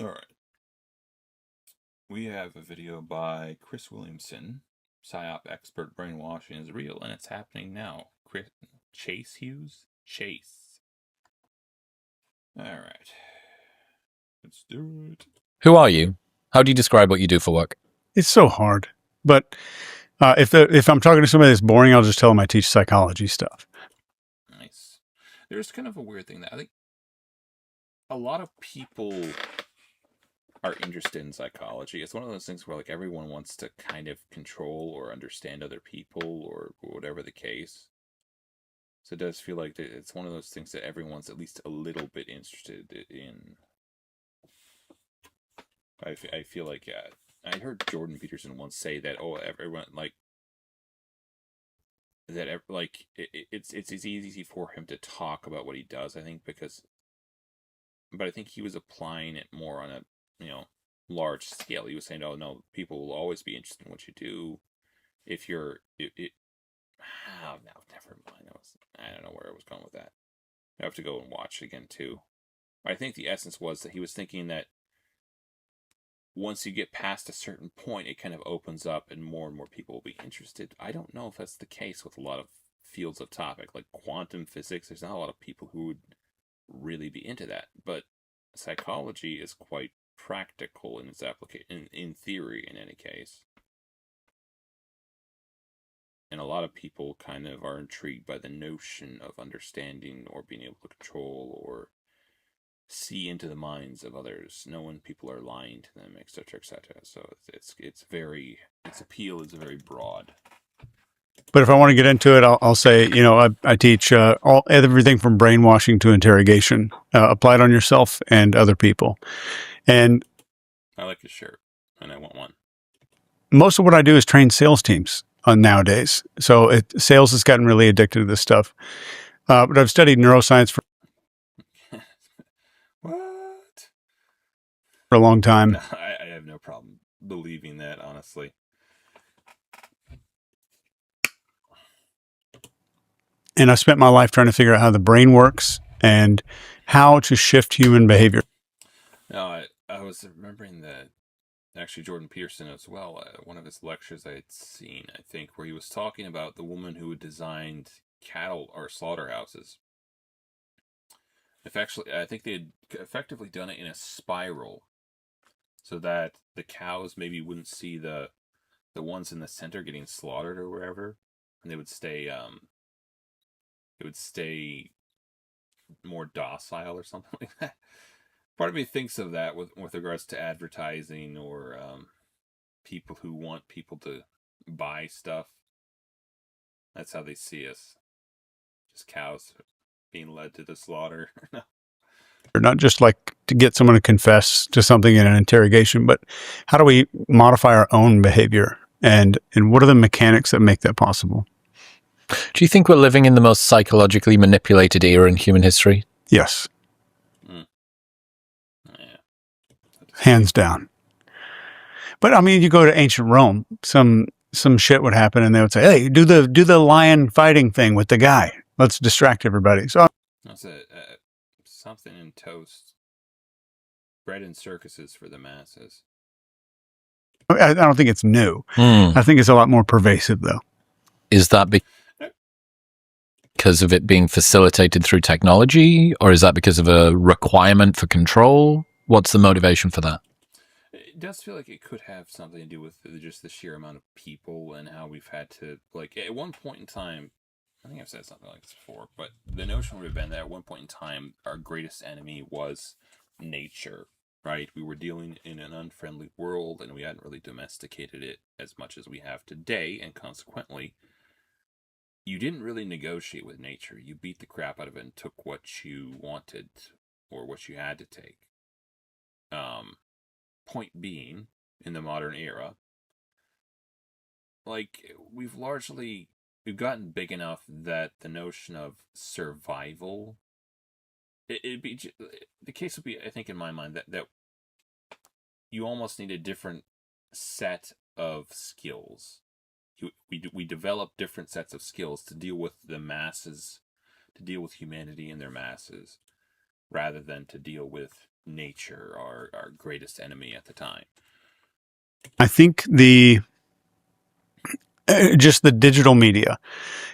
All right. We have a video by Chris Williamson. Psyop expert brainwashing is real and it's happening now. Chase Hughes? Chase. All right. Let's do it. Who are you? How do you describe what you do for work? It's so hard. But if I'm talking to somebody that's boring, I'll just tell them I teach psychology stuff. Nice. There's kind of a weird thing that I think a lot of people are interested in psychology. It's one of those things where like everyone wants to kind of control or understand other people or whatever the case. So it does feel like it's one of those things that everyone's at least a little bit interested in. I feel like, yeah. I heard Jordan Peterson once say that, oh, everyone, like, that, like, it's easy for him to talk about what he does, I think, but I think he was applying it more on a, large scale. He was saying, oh, no, people will always be interested in what you do if you're, oh, no, never mind. I don't know where I was going with that. I have to go and watch it again, too. I think the essence was that he was thinking that once you get past a certain point, it kind of opens up and more people will be interested. I don't know if that's the case with a lot of fields of topic, like quantum physics. There's not a lot of people who would really be into that, but psychology is quite practical in its application, in theory, in any case. And a lot of people kind of are intrigued by the notion of understanding or being able to control or see into the minds of others, know when people are lying to them, etc., etc. So its appeal is very broad. But if I want to get into it, I'll say, I teach everything from brainwashing to interrogation, applied on yourself and other people. And I like his shirt, and I want one. Most of what I do is train sales teams nowadays. So sales has gotten really addicted to this stuff. But I've studied neuroscience for What? a long time. No, I have no problem believing that, honestly. And I spent my life trying to figure out how the brain works and how to shift human behavior. No, I was remembering that actually Jordan Peterson as well, one of his lectures I had seen, I think, where he was talking about the woman who had designed cattle or slaughterhouses. I think they had effectively done it in a spiral so that the cows maybe wouldn't see the ones in the center getting slaughtered or wherever, and they would stay more docile or something like that. Part of me thinks of that with regards to advertising or people who want people to buy stuff. That's how they see us. Just cows being led to the slaughter. Not just like to get someone to confess to something in an interrogation, but how do we modify our own behavior? And what are the mechanics that make that possible? Do you think we're living in the most psychologically manipulated era in human history? Yes. Yeah. Hands down. But I mean, you go to ancient Rome, some shit would happen and they would say, hey, do the lion fighting thing with the guy. Let's distract everybody. So that's something in toast. Bread and circuses for the masses. I don't think it's new. I think it's a lot more pervasive, though. Is that because of it being facilitated through technology, or is that because of a requirement for control? What's the motivation for that? It does feel like it could have something to do with just the sheer amount of people and how we've had to, like, at one point in time, I think I've said something like this before, but the notion would have been that at one point in time, our greatest enemy was nature, right? We were dealing in an unfriendly world and we hadn't really domesticated it as much as we have today, and consequently, you didn't really negotiate with nature. You beat the crap out of it and took what you wanted or what you had to take. Point being, in the modern era, like, we've gotten big enough that the notion of survival, the case would be, I think, in my mind, that you almost need a different set of skills. We develop different sets of skills to deal with the masses, to deal with humanity and their masses, rather than to deal with nature, our greatest enemy at the time. I think just the digital media.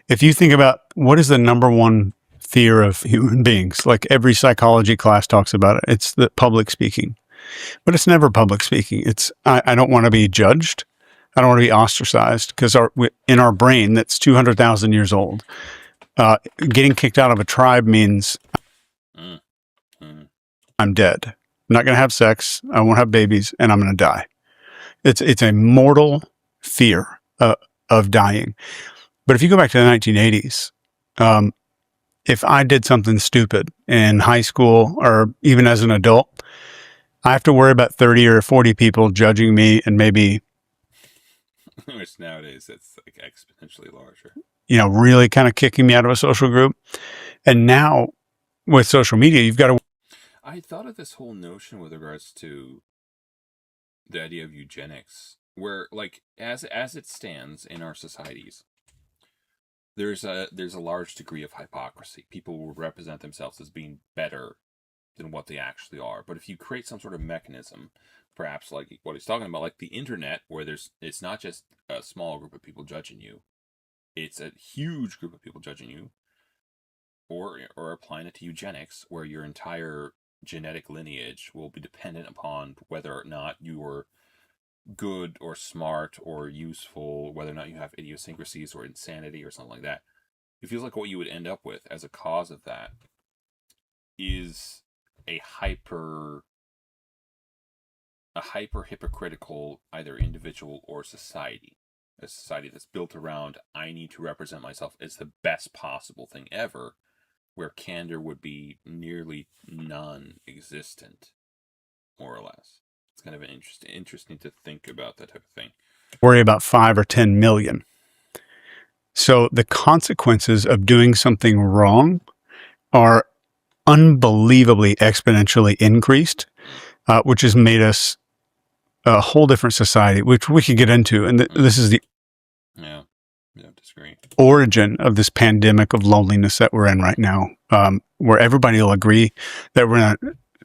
If you think about what is the number one fear of human beings, like every psychology class talks about it, it's the public speaking. But it's never public speaking. It's I don't want to be judged. I don't want to be ostracized because in our brain that's 200,000 years old. Getting kicked out of a tribe means I'm dead. I'm not going to have sex. I won't have babies, and I'm going to die. It's a mortal fear of dying. But if you go back to the 1980s, if I did something stupid in high school or even as an adult, I have to worry about 30 or 40 people judging me and maybe, which nowadays it's like exponentially larger. Really kind of kicking me out of a social group. And now with social media, you've got to. I thought of this whole notion with regards to the idea of eugenics, where like as it stands in our societies, there's a large degree of hypocrisy. People will represent themselves as being better than what they actually are. But if you create some sort of mechanism, perhaps like what he's talking about, like the internet, where it's not just a small group of people judging you, it's a huge group of people judging you, or applying it to eugenics, where your entire genetic lineage will be dependent upon whether or not you are good or smart or useful, whether or not you have idiosyncrasies or insanity or something like that. It feels like what you would end up with as a cause of that is a hyper hypocritical either individual or society. A society that's built around, I need to represent myself as the best possible thing ever, where candor would be nearly non-existent, more or less. It's kind of interesting to think about that type of thing. Worry about 5 or 10 million. So the consequences of doing something wrong are unbelievably exponentially increased, which has made us a whole different society, which we could get into. And this is the disagree. Origin of this pandemic of loneliness that we're in right now, where everybody will agree that we're in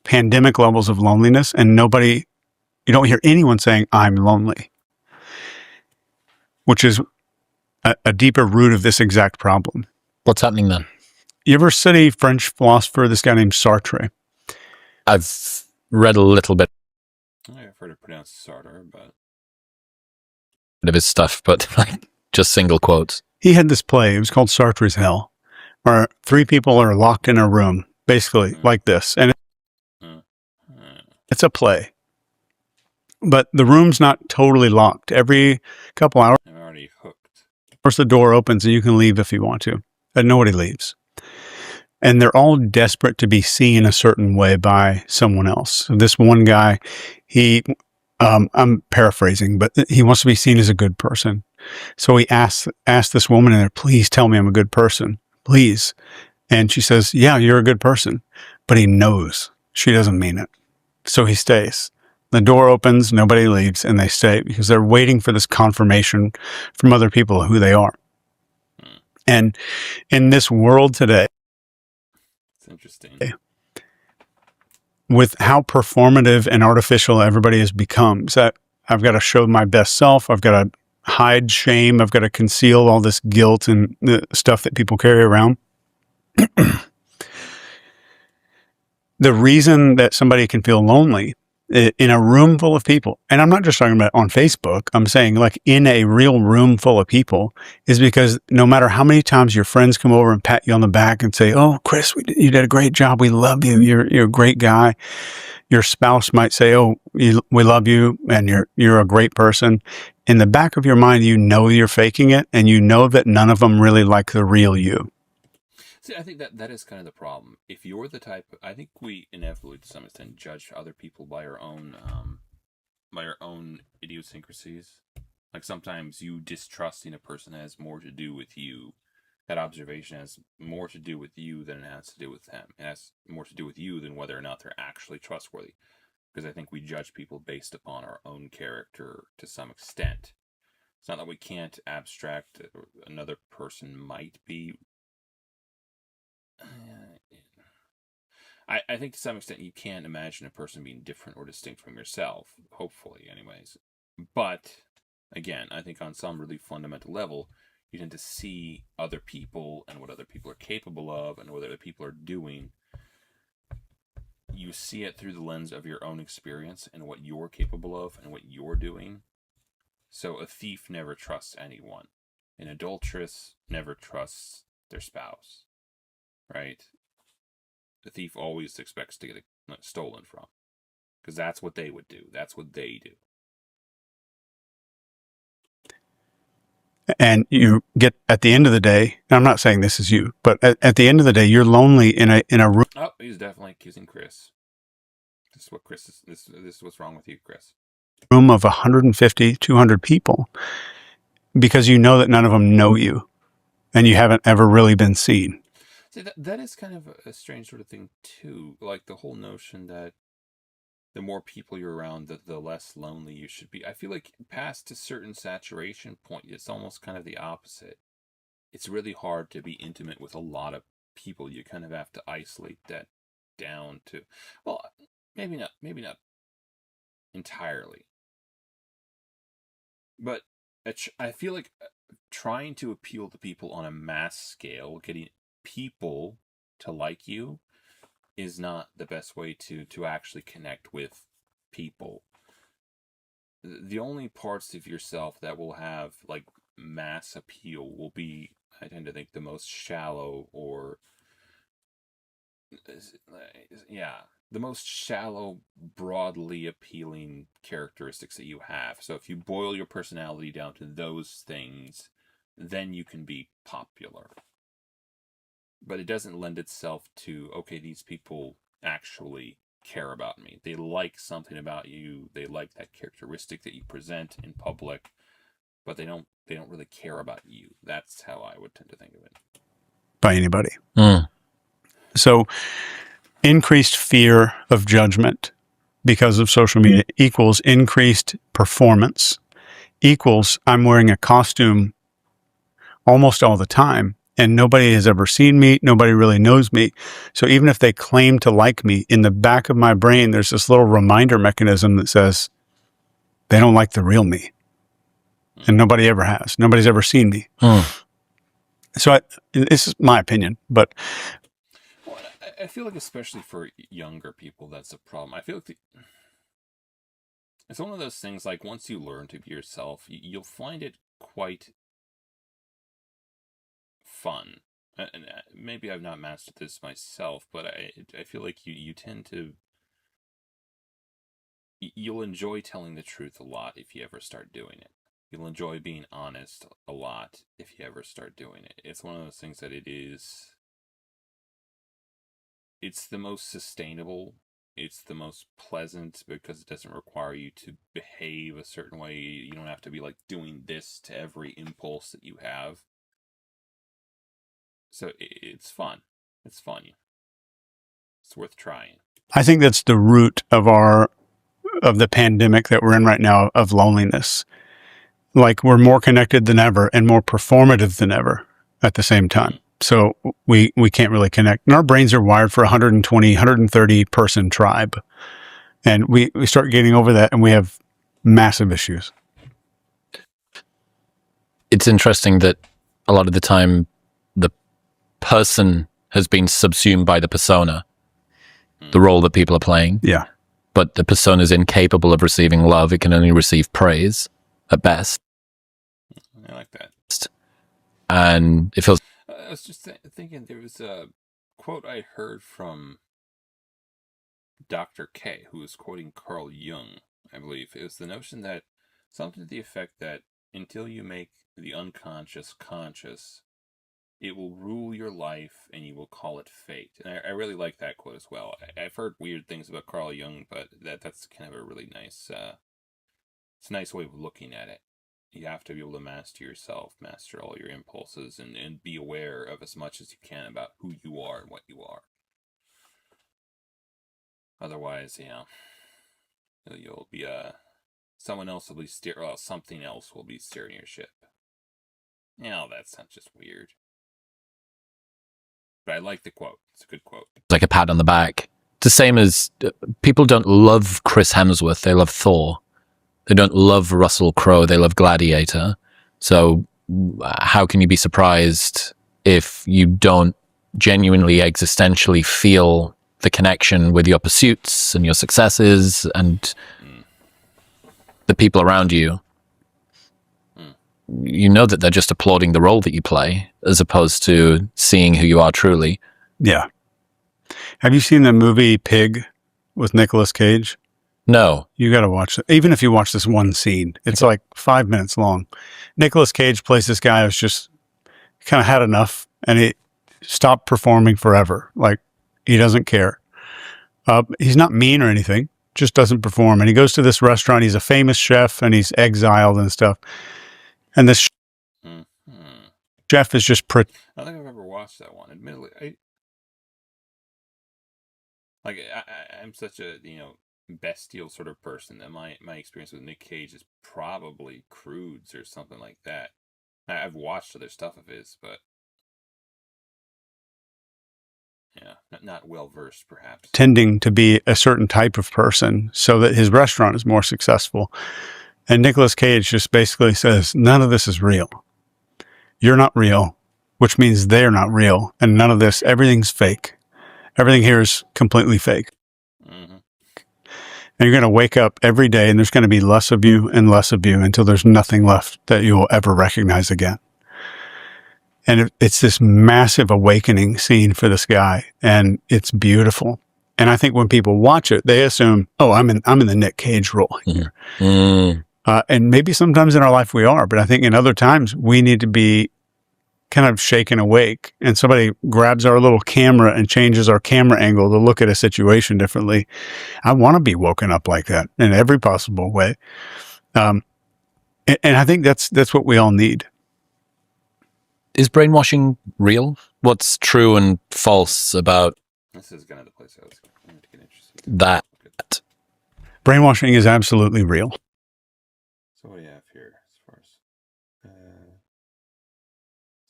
pandemic levels of loneliness, and you don't hear anyone saying, I'm lonely, which is a deeper root of this exact problem. What's happening then? You ever study French philosopher, this guy named Sartre? I've read a little bit I've heard it pronounced Sartre, but of his stuff, but just single quotes. He had this play. It was called Sartre's Hell, where 3 people are locked in a room, basically like this. And it's a play. But the room's not totally locked. Every couple hours, I'm already hooked. Of course, the door opens and you can leave if you want to. And nobody leaves. And they're all desperate to be seen a certain way by someone else. So this one guy, I'm paraphrasing, but he wants to be seen as a good person. So he asked this woman in there, please tell me I'm a good person, please. And she says, yeah, you're a good person. But he knows she doesn't mean it. So he stays. The door opens, nobody leaves, and they stay because they're waiting for this confirmation from other people who they are. And in this world today, it's interesting. With how performative and artificial everybody has become, so I've got to show my best self. I've got to hide shame. I've got to conceal all this guilt and the stuff that people carry around. The reason that somebody can feel lonely in a room full of people, and I'm not just talking about on Facebook, I'm saying like in a real room full of people, is because no matter how many times your friends come over and pat you on the back and say, oh, Chris, you did a great job. We love you. You're a great guy. Your spouse might say, oh, we love you and you're a great person. In the back of your mind, you know you're faking it, and you know that none of them really like the real you. See, I think that is kind of the problem. If you're the type, I think we inevitably, to some extent, judge other people by our own idiosyncrasies. Like sometimes you distrusting a person has more to do with you. That observation has more to do with you than it has to do with them. It has more to do with you than whether or not they're actually trustworthy. Because I think we judge people based upon our own character to some extent. It's not that we can't abstract another person might be. I think to some extent you can't imagine a person being different or distinct from yourself, hopefully, anyways. But, again, I think on some really fundamental level, you tend to see other people and what other people are capable of and what other people are doing. You see it through the lens of your own experience and what you're capable of and what you're doing. So a thief never trusts anyone. An adulteress never trusts their spouse, right? The thief always expects to get stolen from, because that's what they would do. That's what they do. And you get at the end of the day, and I'm not saying this is you, but at the end of the day, you're lonely in a room. Oh, he's definitely accusing Chris. This is what Chris is. This is what's wrong with you, Chris. Room of 150, 200 people, because you know that none of them know you, and you haven't ever really been seen. See, that is kind of a strange sort of thing too. Like the whole notion that the more people you're around, the less lonely you should be. I feel like past a certain saturation point, it's almost kind of the opposite. It's really hard to be intimate with a lot of people. You kind of have to isolate that down to, well, maybe not entirely. But I feel like trying to appeal to people on a mass scale, getting people to like you, is not the best way to actually connect with people. The only parts of yourself that will have like mass appeal will be, I tend to think, the most shallow or the most shallow, broadly appealing characteristics that you have. So if you boil your personality down to those things, then you can be popular. But it doesn't lend itself to, okay, these people actually care about me. They like something about you. They like that characteristic that you present in public, but they don't really care about you. That's how I would tend to think of it. By anybody. Mm. So increased fear of judgment because of social media equals increased performance, equals I'm wearing a costume almost all the time, and nobody has ever seen me. Nobody really knows me. So even if they claim to like me, in the back of my brain, there's this little reminder mechanism that says they don't like the real me. And nobody ever has. Nobody's ever seen me. So this is my opinion, but well, I feel like especially for younger people, that's a problem. I feel like it's one of those things, like once you learn to be yourself, you'll find it quite fun. And maybe I've not mastered this myself, but I feel like you tend to, you'll enjoy telling the truth a lot if you ever start doing it. You'll enjoy being honest a lot if you ever start doing it. It's one of those things that it's the most sustainable. It's the most pleasant because it doesn't require you to behave a certain way. You don't have to be like doing this to every impulse that you have. So it's fun. It's fun. It's worth trying. I think that's the root of the pandemic that we're in right now, of loneliness. Like, we're more connected than ever and more performative than ever at the same time. So we can't really connect. And our brains are wired for 120, 130 person tribe. And we start getting over that and we have massive issues. It's interesting that a lot of the time the person has been subsumed by the persona, the role that people are playing. Yeah. But the persona is incapable of receiving love. It can only receive praise at best. I like that. And it feels... I was just thinking, there was a quote I heard from Dr. K, who was quoting Carl Jung, I believe. It was the notion that something to the effect that until you make the unconscious conscious, it will rule your life and you will call it fate. And I really like that quote as well. I've heard weird things about Carl Jung, but that's kind of a really nice, it's a nice way of looking at it. You have to be able to master yourself, master all your impulses, and be aware of as much as you can about who you are and what you are. Otherwise, you'll be someone else will be something else will be steering your ship. That sounds just weird. But I like the quote. It's a good quote. Like a pat on the back. the same as people don't love Chris Hemsworth. They love Thor. They don't love Russell Crowe. They love Gladiator. So how can you be surprised if you don't genuinely existentially feel the connection with your pursuits and your successes and the people around you? You know that they're just applauding the role that you play as opposed to seeing who you are truly. Yeah. Have you seen the movie Pig with Nicolas Cage? No. You got to watch it. Even if you watch this one scene, it's like 5 minutes long. Nicolas Cage plays this guy who's just kind of had enough and he stopped performing forever. Like, he doesn't care. He's not mean or anything, just doesn't perform. And he goes to this restaurant. He's a famous chef and he's exiled and stuff. And this chef is just... I don't think I've ever watched that one. Admittedly, I'm such a, bestial sort of person that my experience with Nick Cage is probably Crudes or something like that. I've watched other stuff of his, but yeah, not well versed perhaps. Tending to be a certain type of person so that his restaurant is more successful. And Nicolas Cage just basically says, none of this is real. You're not real, which means they're not real. And none of this, everything's fake. Everything here is completely fake. Mm-hmm. And you're going to wake up every day and there's going to be less of you and less of you until there's nothing left that you will ever recognize again. And it's this massive awakening scene for this guy. And it's beautiful. And I think when people watch it, they assume, oh, I'm in the Nick Cage role here. Mm. And maybe sometimes in our life we are, but I think in other times we need to be kind of shaken awake and somebody grabs our little camera and changes our camera angle to look at a situation differently. I want to be woken up like that in every possible way. And I think that's what we all need. Is brainwashing real? What's true and false about this is kind of the place I was going to get interested. That brainwashing is absolutely real. So what do you have here as far as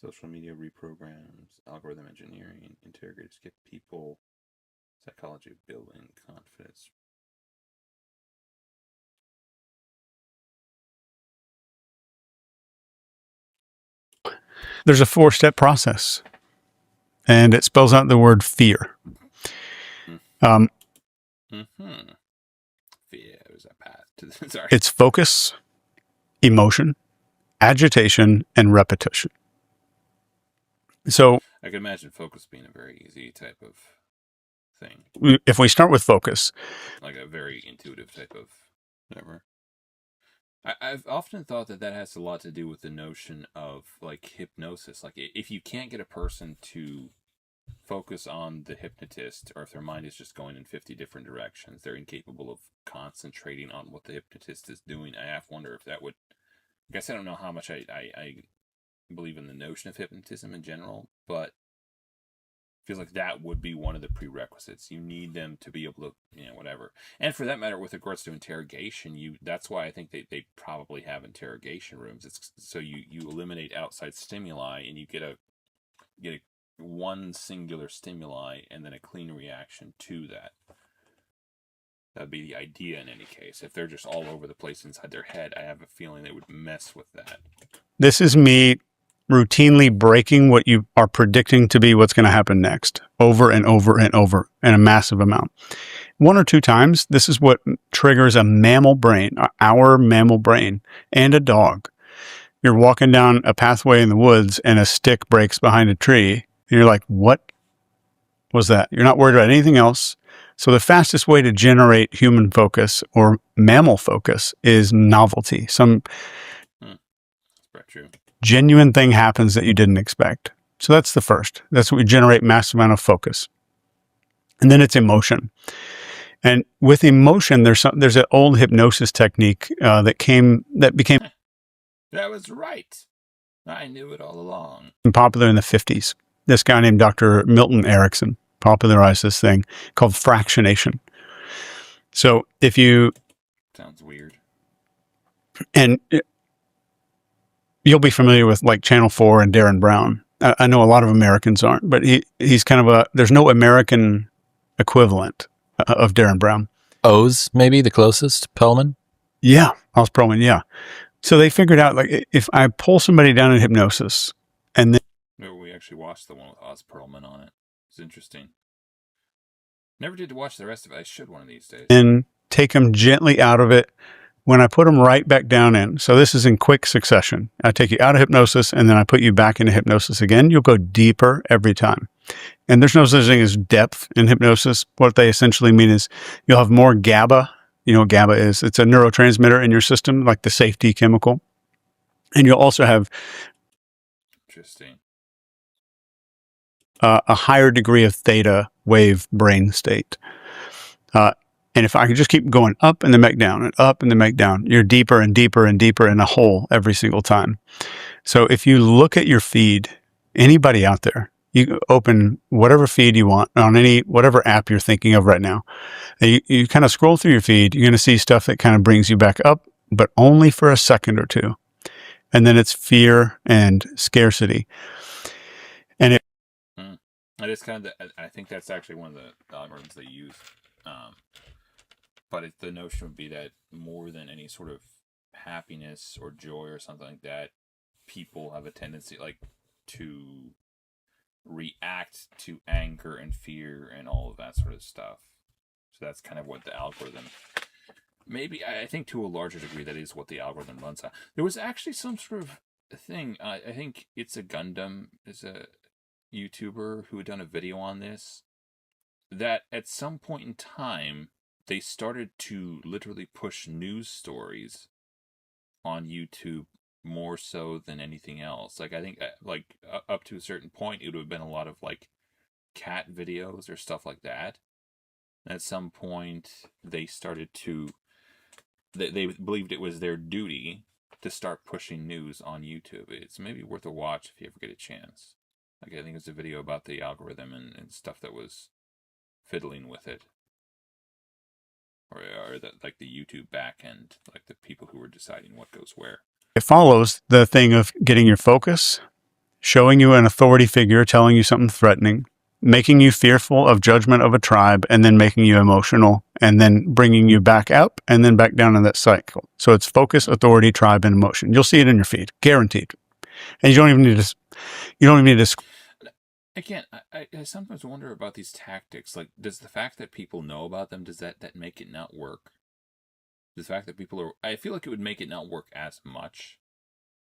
social media reprograms, algorithm engineering, interrogators get people, psychology of building confidence. There's a 4-step process, and it spells out the word fear. Fear is a path to the, sorry. It's focus, emotion, agitation, and repetition. So I can imagine focus being a very easy type of thing. If we start with focus, like a very intuitive type of whatever. I've often thought that has a lot to do with the notion of like hypnosis. Like if you can't get a person to focus on the hypnotist, or if their mind is just going in 50 different directions, they're incapable of concentrating on what the hypnotist is doing. I have to wonder if that would, I guess I don't know how much I believe in the notion of hypnotism in general, but it feels like that would be one of the prerequisites. You need them to be able to, whatever. And for that matter, with regards to interrogation, that's why I think they probably have interrogation rooms. It's so you eliminate outside stimuli and you get a one singular stimuli and then a clean reaction to that. That'd be the idea in any case. If they're just all over the place inside their head, I have a feeling they would mess with that. This is me routinely breaking what you are predicting to be what's going to happen next, over and over and over, in a massive amount. 1 or 2 times, this is what triggers a mammal brain, our mammal brain, and a dog. You're walking down a pathway in the woods and a stick breaks behind a tree, and you're like, what was that? You're not worried about anything else. So the fastest way to generate human focus or mammal focus is novelty. That's very true. Genuine thing happens that you didn't expect. So that's the first. That's what we generate massive amount of focus. And then it's emotion. And with emotion, there's an old hypnosis technique that became that was right. I knew it all along. Popular in the 50s. This guy named Dr. Milton Erickson popularized this thing called fractionation. So if you sounds weird. And you'll be familiar with like Channel 4 and Darren Brown. I know a lot of Americans aren't, but he's kind of there's no American equivalent of Darren Brown. O's, maybe the closest, Perlman? Yeah, Oz Perlman, yeah. So they figured out, like, if I pull somebody down in hypnosis and then No, we actually watched the one with Oz Perlman on it. It's interesting. Never did watch the rest of it. I should one of these days. and take them gently out of it when I put them right back down in. So this is in quick succession. I take you out of hypnosis and then I put you back into hypnosis again. You'll go deeper every time. And there's no such thing as depth in hypnosis. What they essentially mean is you'll have more GABA. You know what GABA is? It's a neurotransmitter in your system, like the safety chemical. And you'll also have Interesting. a higher degree of theta wave brain state. And if I could just keep going up and then back down and up and then back down, you're deeper and deeper and deeper in a hole every single time. So if you look at your feed, anybody out there, you open whatever feed you want on whatever app you're thinking of right now. And you kind of scroll through your feed, you're going to see stuff that kind of brings you back up, but only for a second or two. And then it's fear and scarcity. And it, It is kind of I think that's actually one of the algorithms they use. But the notion would be that more than any sort of happiness or joy or something like that, people have a tendency like to react to anger and fear and all of that sort of stuff. So that's kind of what the algorithm, maybe I think to a larger degree that is what the algorithm runs on. There was actually some sort of thing, I think It's a Gundam is a YouTuber who had done a video on this, that at some point in time they started to literally push news stories on YouTube more so than anything else. Like I think like up to a certain point it would have been a lot of like cat videos or stuff like that. And at some point they started to they believed it was their duty to start pushing news on YouTube. It's maybe worth a watch if you ever get a chance. Like I think it was a video about the algorithm and stuff that was fiddling with it. Or like the YouTube back end, like the people who were deciding what goes where. it follows the thing of getting your focus, showing you an authority figure, telling you something threatening, making you fearful of judgment of a tribe, and then making you emotional, and then bringing you back up and then back down in that cycle. So it's focus, authority, tribe, and emotion. You'll see it in your feed, guaranteed. And you don't even need to. Again, I sometimes wonder about these tactics. Like, does the fact that people know about them, does that make it not work? The fact that people are, I feel like it would make it not work as much.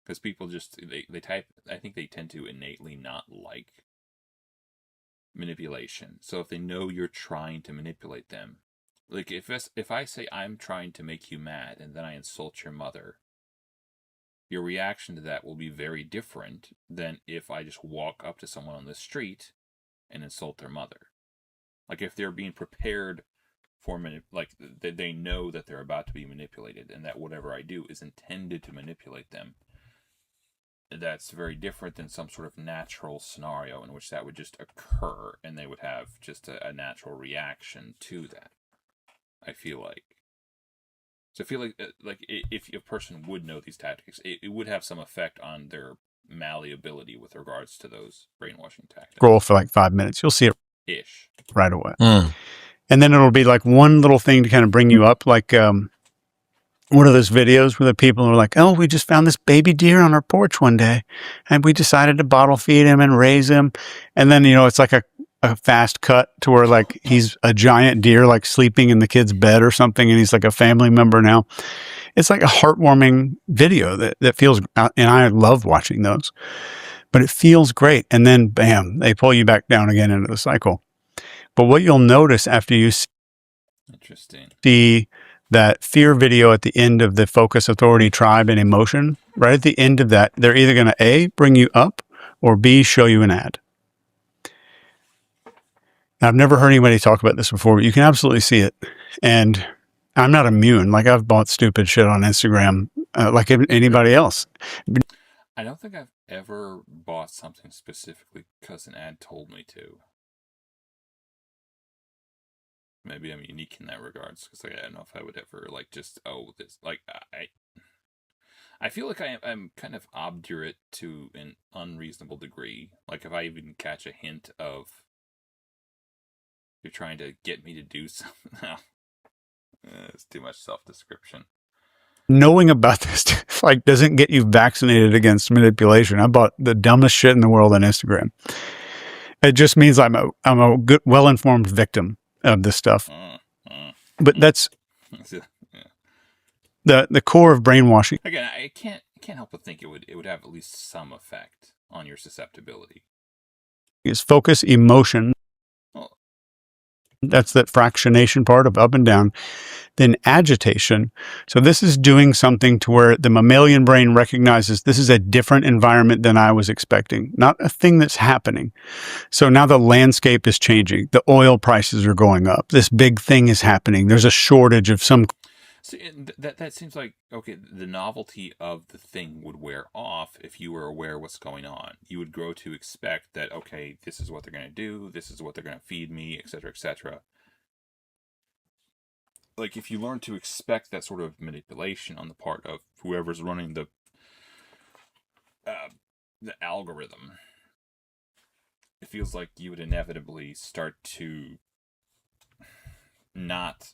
Because people just, they type, I think they tend to innately not like manipulation. So if they know you're trying to manipulate them, like if I say I'm trying to make you mad and then I insult your mother, your reaction to that will be very different than if I just walk up to someone on the street and insult their mother. Like if they're being prepared for like they know that they're about to be manipulated and that whatever I do is intended to manipulate them. That's very different than some sort of natural scenario in which that would just occur and they would have just a natural reaction to that. I feel like. So I feel like if a person would know these tactics, it would have some effect on their malleability with regards to those brainwashing tactics. Scroll for like 5 minutes. You'll see it Ish. right away. And then it'll be like one little thing to kind of bring you up. Like one of those videos where the people are like, oh, we just found this baby deer on our porch one day and we decided to bottle feed him and raise him. And then, it's like a fast cut to where like he's a giant deer like sleeping in the kid's bed or something and he's like a family member now. It's like a heartwarming video that feels, and I love watching those, but it feels great. And then bam, they pull you back down again into the cycle. But what you'll notice after you see that fear video at the end of the focus, authority, tribe, and emotion, right at the end of that, they're either going to A, bring you up, or B, show you an ad. Now, I've never heard anybody talk about this before, but you can absolutely see it. And I'm not immune. Like I've bought stupid shit on Instagram like anybody else. I don't think I've ever bought something specifically because an ad told me to. Maybe I'm unique in that regards because I don't know if I would ever like just this like I feel like I'm kind of obdurate to an unreasonable degree. Like if I even catch a hint of You're trying to get me to do something. No. It's too much self-description. Knowing about this like doesn't get you vaccinated against manipulation. I bought the dumbest shit in the world on Instagram. It just means I'm a good, well-informed victim of this stuff. But that's the core of brainwashing. Again, I can't help but think it would have at least some effect on your susceptibility. Is focus, emotion. That's that fractionation part of up and down. Then agitation. So this is doing something to where the mammalian brain recognizes this is a different environment than I was expecting, not a thing that's happening. So now the landscape is changing. The oil prices are going up. This big thing is happening. There's a shortage of some. So that seems like, okay, the novelty of the thing would wear off if you were aware of what's going on. You would grow to expect that, okay, this is what they're going to do, this is what they're going to feed me, etc., etc. Like, if you learn to expect that sort of manipulation on the part of whoever's running the algorithm, it feels like you would inevitably start to not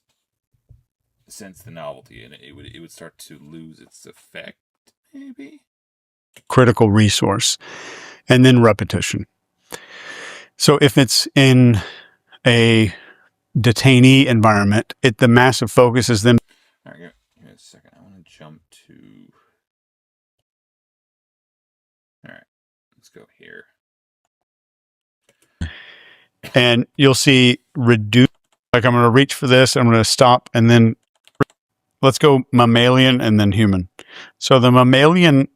sense the novelty, and it would start to lose its effect, maybe. Critical resource, and then repetition. So if it's in a detainee environment, the massive focus is then. All right, give me a second. I want to jump to. All right, let's go here. And you'll see reduce. Like I'm going to reach for this. I'm going to stop, and then let's go mammalian and then human. So the mammalian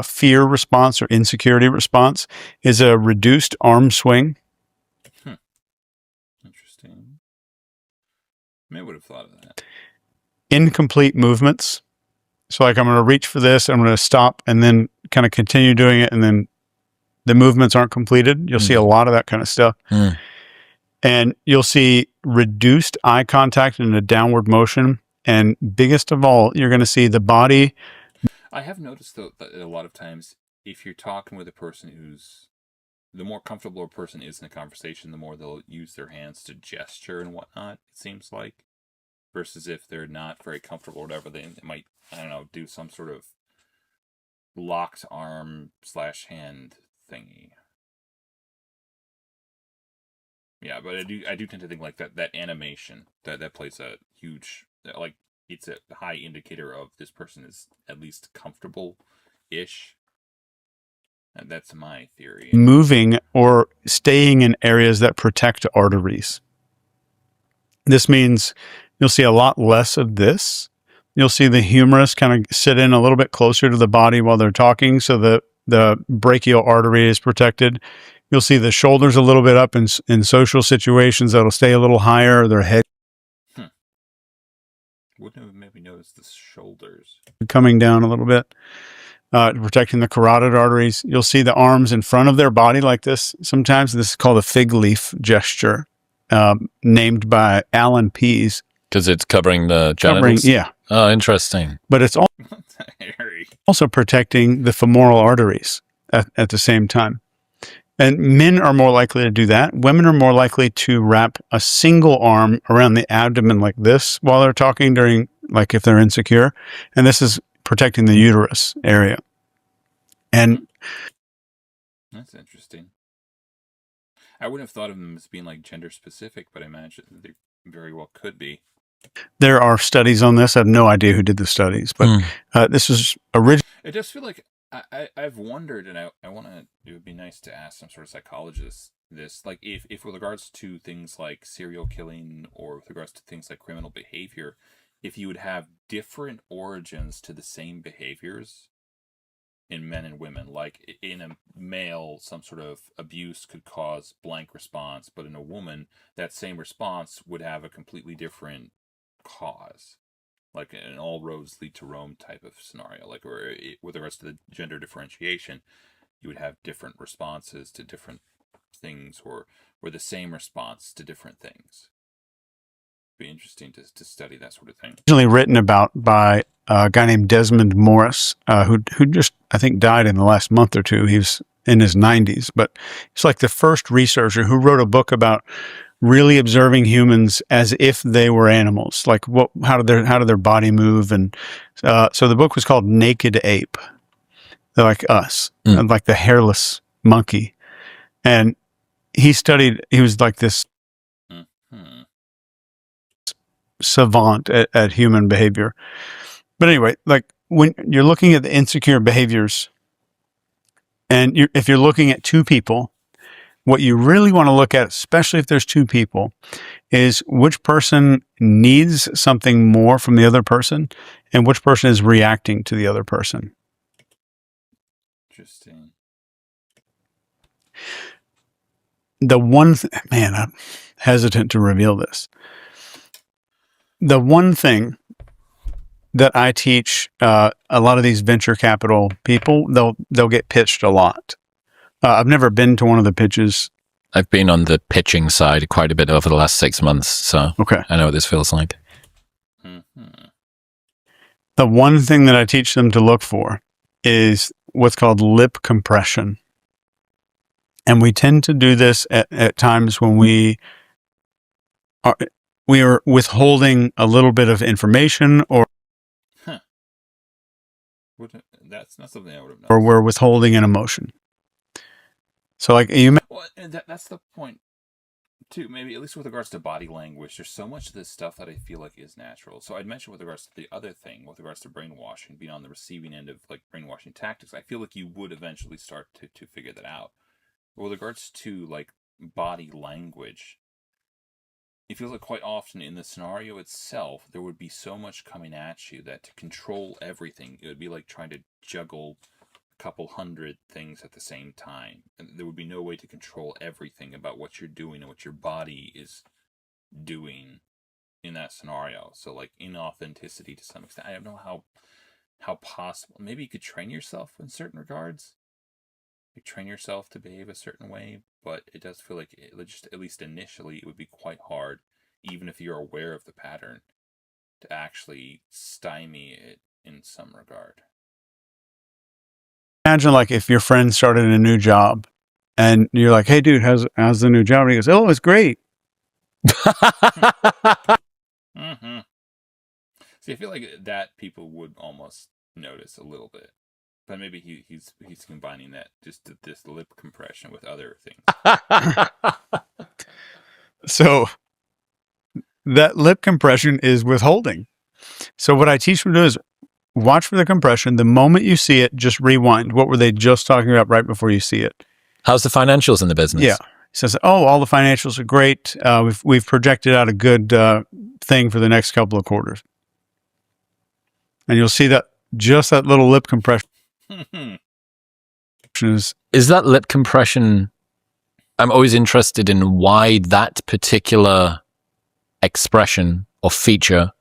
fear response or insecurity response is a reduced arm swing. Interesting. I would have thought of that. Incomplete movements. So like I'm going to reach for this, I'm going to stop, and then kind of continue doing it, and then the movements aren't completed. You'll see a lot of that kind of stuff. And you'll see reduced eye contact and a downward motion. And biggest of all, you're going to see the body. I have noticed, though, that a lot of times, if you're talking with a person the more comfortable a person is in a conversation, the more they'll use their hands to gesture and whatnot, it seems like. Versus if they're not very comfortable or whatever, they might, I don't know, do some sort of locked arm / hand thingy. Yeah, but I do tend to think like that animation, that plays a huge, like, it's a high indicator of this person is at least comfortable-ish. And that's my theory. Moving or staying in areas that protect arteries. This means you'll see a lot less of this. You'll see the humerus kind of sit in a little bit closer to the body while they're talking, so the brachial artery is protected. You'll see the shoulders a little bit up in social situations. That'll stay a little higher. Their head. Wouldn't have maybe noticed the shoulders coming down a little bit, protecting the carotid arteries. You'll see the arms in front of their body like this. Sometimes this is called a fig leaf gesture, named by Alan Pease. Because it's covering the genitals? Yeah. Oh, interesting. But it's also protecting the femoral arteries at the same time. And men are more likely to do that. Women are more likely to wrap a single arm around the abdomen like this while they're talking during, like if they're insecure. And this is protecting the uterus area. And that's interesting. I wouldn't have thought of them as being like gender specific, but I imagine they very well could be. There are studies on this. I have no idea who did the studies, but this is original. It does feel like I've wondered, and I want to. It would be nice to ask some sort of psychologist this, like if with regards to things like serial killing or with regards to things like criminal behavior, if you would have different origins to the same behaviors in men and women. Like in a male, some sort of abuse could cause blank response, but in a woman, that same response would have a completely different cause. Like an all roads lead to Rome type of scenario, like with the rest of the gender differentiation, you would have different responses to different things, or the same response to different things. It'd be interesting to study that sort of thing. Originally written about by a guy named Desmond Morris, who just I think died in the last month or two. He was in his 90s, but he's like the first researcher who wrote a book about really observing humans as if they were animals. Like how did their body move? And so the book was called Naked Ape. They're like us, like the hairless monkey. And he was like this savant at human behavior. But anyway, like when you're looking at the insecure behaviors, and if you're looking at two people, what you really want to look at, especially if there's two people, is which person needs something more from the other person and which person is reacting to the other person. Interesting. The one man, I'm hesitant to reveal this. The one thing that I teach a lot of these venture capital people, they'll get pitched a lot. I've never been to one of the pitches. I've been on the pitching side quite a bit over the last 6 months, so okay. I know what this feels like. Mm-hmm. The one thing that I teach them to look for is what's called lip compression. And we tend to do this at times when we are withholding a little bit of information, or that's not something I would have known. Or we're withholding an emotion. So like well, and that's the point too, maybe at least with regards to body language. There's so much of this stuff that I feel like is natural. So I'd mentioned with regards to the other thing, with regards to brainwashing, being on the receiving end of like brainwashing tactics, I feel like you would eventually start to figure that out. But with regards to like body language, it feels like quite often in the scenario itself, there would be so much coming at you that to control everything, it would be like trying to juggle a couple hundred things at the same time. And there would be no way to control everything about what you're doing and what your body is doing in that scenario. So like inauthenticity to some extent. I don't know how possible. Maybe you could train yourself in certain regards. Like train yourself to behave a certain way, but it does feel like just at least initially it would be quite hard, even if you're aware of the pattern, to actually stymie it in some regard. Imagine like if your friend started a new job and you're like, "Hey dude, how's the new job?" And he goes, "Oh, it's great." Mm-hmm. See, I feel like that people would almost notice a little bit. But maybe he's combining that just this lip compression with other things. So that lip compression is withholding. So what I teach them to do is watch for the compression. The moment you see it, just rewind. What were they just talking about right before you see it? How's the financials in the business? Yeah. He says, "Oh, all the financials are great. We've projected out a good thing for the next couple of quarters." And you'll see that just that little lip compression. Is that lip compression? I'm always interested in why that particular expression or feature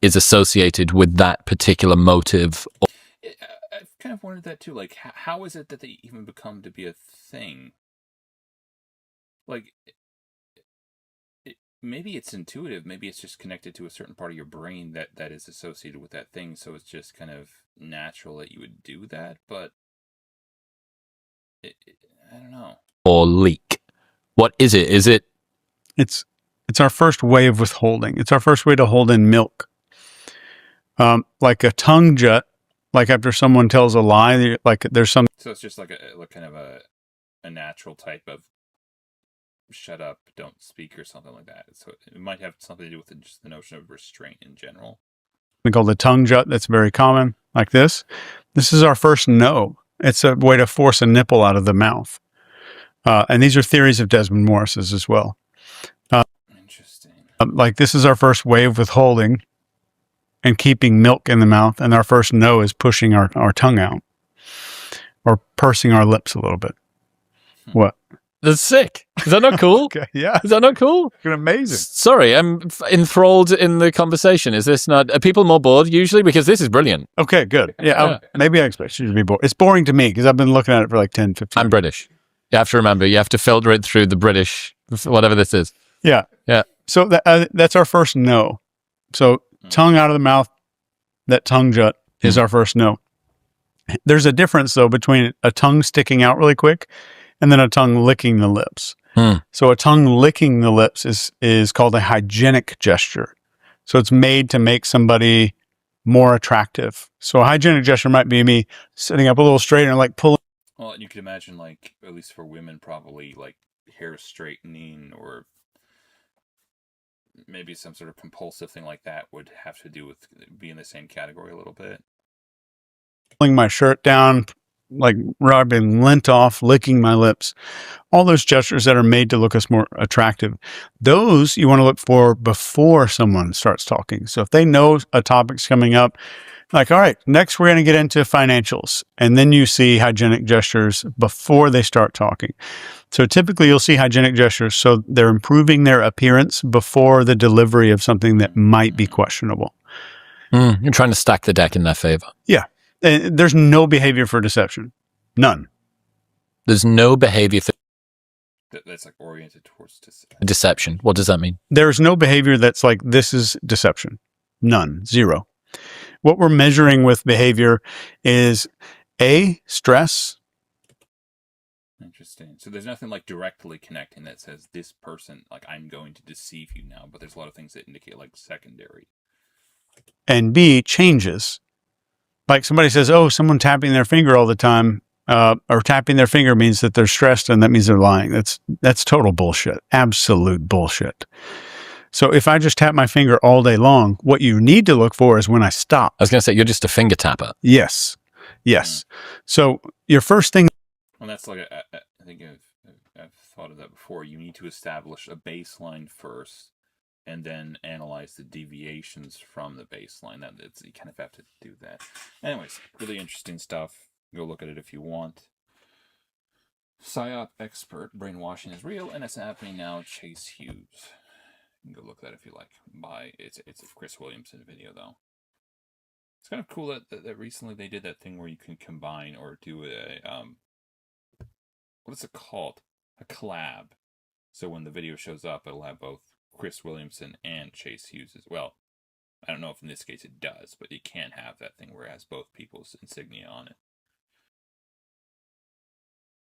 is associated with that particular motive. I've kind of wondered that too. Like, how is it that they even become to be a thing? Like, maybe it's intuitive. Maybe it's just connected to a certain part of your brain that is associated with that thing. So it's just kind of natural that you would do that. But I don't know. Or leak. What is it? Is it? It's our first way of withholding. It's our first way to hold in milk. Like a tongue jut, like after someone tells a lie, like there's some. So it's just like a kind of a natural type of shut up, don't speak, or something like that. So it might have something to do with just the notion of restraint in general. We call the tongue jut. That's very common. Like this. This is our first no. It's a way to force a nipple out of the mouth. And these are theories of Desmond Morris's as well. Interesting. Like this is our first way of withholding and keeping milk in the mouth. And our first no is pushing our tongue out or pursing our lips a little bit. What? That's sick. Is that not cool? Okay, yeah. Is that not cool? It's amazing. Sorry, I'm enthralled in the conversation. Is this not... Are people more bored usually? Because this is brilliant. Okay, good. Yeah, maybe I expect you to be bored. It's boring to me because I've been looking at it for like 10, 15 I'm British. You have to remember, you have to filter it through the British, whatever this is. Yeah. Yeah. So that's our first no. So tongue out of the mouth, that tongue jut is our first no. There's a difference, though, between a tongue sticking out really quick and then a tongue licking the lips. Hmm. So a tongue licking the lips is called a hygienic gesture. So it's made to make somebody more attractive. So a hygienic gesture might be me sitting up a little straighter and like pulling. Well, and you could imagine, like, at least for women, probably like hair straightening or maybe some sort of compulsive thing like that would have to do with be in the same category a little bit. Pulling my shirt down, like rubbing lint off, licking my lips, all those gestures that are made to look us more attractive. Those you want to look for before someone starts talking. So if they know a topic's coming up, like, all right, next we're going to get into financials. And then you see hygienic gestures before they start talking. So typically you'll see hygienic gestures. So they're improving their appearance before the delivery of something that might be questionable. You're trying to stack the deck in their favor. Yeah. And there's no behavior for deception. None. There's no behavior for That's like oriented towards deception. What does that mean? There's no behavior that's like, this is deception. None. Zero. What we're measuring with behavior is A, stress. Interesting. So there's nothing like directly connecting that says this person, like, I'm going to deceive you now, but there's a lot of things that indicate like secondary. And B, changes. Like somebody says, oh, someone tapping their finger all the time, or tapping their finger means that they're stressed and that means they're lying. That's total bullshit. Absolute bullshit. So if I just tap my finger all day long, what you need to look for is when I stop. I was going to say, you're just a finger tapper. Yes. Yes. So your first thing. Well, that's like, I think I've thought of that before. You need to establish a baseline first and then analyze the deviations from the baseline. You kind of have to do that. Anyways, really interesting stuff. Go look at it if you want. Psyopp expert, brainwashing is real, and it's happening now. Chase Hughes. You can go look at that if you like. It's a Chris Williamson video though. It's kind of cool that recently they did that thing where you can combine or do a what is it called? A collab. So when the video shows up, it'll have both Chris Williamson and Chase Hughes as well. I don't know if in this case it does, but it can have that thing where it has both people's insignia on it.